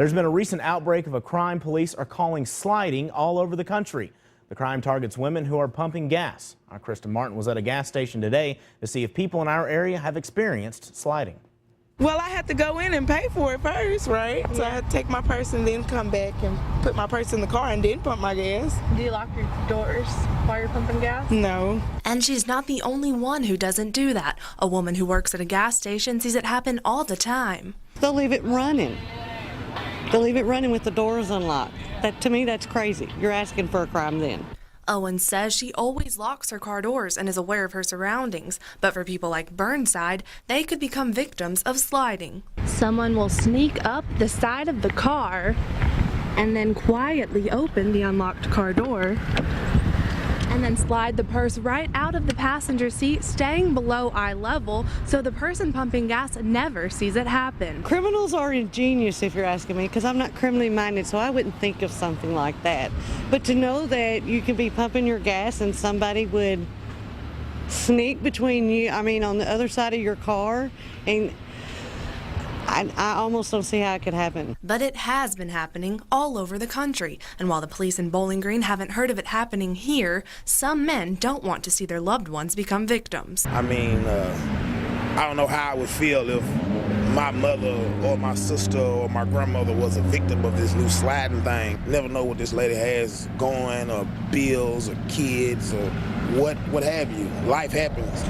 There's been a recent outbreak of a crime police are calling sliding all over the country. The crime targets women who are pumping gas. Our Kristen Martin was at a gas station today to see if people in our area have experienced sliding. Well, I had to go in and pay for it first, right? Yeah. So I had to take my purse and then come back and put my purse in the car and then pump my gas. Do you lock your doors while you're pumping gas? No. And she's not the only one who doesn't do that. A woman who works at a gas station sees it happen all the time. They'll leave it running. They'll leave it running with the doors unlocked. To me, that's crazy. You're asking for a crime then. Owen says she always locks her car doors and is aware of her surroundings. But for people like Burnside, they could become victims of sliding. Someone will sneak up the side of the car and then quietly open the unlocked car door and then slide the purse right out of the passenger seat, staying below eye level, so the person pumping gas never sees it happen. Criminals are ingenious, if you're asking me, because I'm not criminally minded, so I wouldn't think of something like that. But to know that you can be pumping your gas and somebody would sneak between you, on the other side of your car, and I almost don't see how it could happen. But it has been happening all over the country. And while the police in Bowling Green haven't heard of it happening here, some men don't want to see their loved ones become victims. I don't know how I would feel if my mother or my sister or my grandmother was a victim of this new sliding thing. Never know what this lady has going, or bills, or kids, or what have you. Life happens.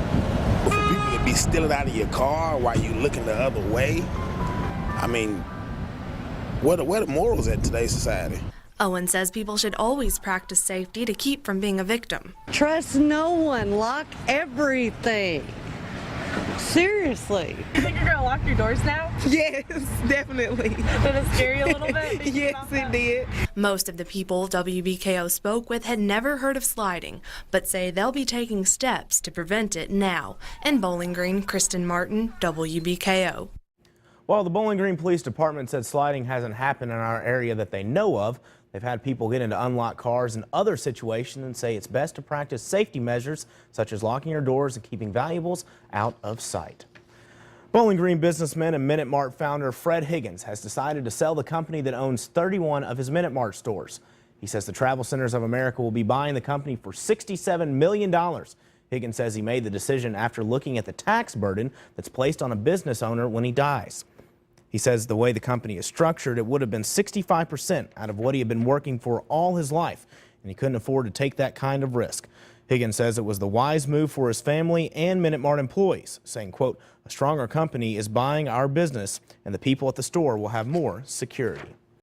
But for people to be stealing out of your car while you looking the other way, where the morals at today's society? Owen says people should always practice safety to keep from being a victim. Trust no one. Lock everything. Seriously. You think you're going to lock your doors now? Yes, definitely. Did it scare you a little bit? Yes, it did. Most of the people WBKO spoke with had never heard of sliding, but say they'll be taking steps to prevent it now. In Bowling Green, Kristen Martin, WBKO. While the Bowling Green Police Department said sliding hasn't happened in our area that they know of, they've had people get into unlocked cars and other situations and say it's best to practice safety measures such as locking your doors and keeping valuables out of sight. Bowling Green businessman and Minute Mart founder Fred Higgins has decided to sell the company that owns 31 of his Minute Mart stores. He says the Travel Centers of America will be buying the company for $67 million. Higgins says he made the decision after looking at the tax burden that's placed on a business owner when he dies. He says the way the company is structured, it would have been 65% out of what he had been working for all his life, and he couldn't afford to take that kind of risk. Higgins says it was the wise move for his family and Minute Mart employees, saying, quote, "A stronger company is buying our business, and the people at the store will have more security."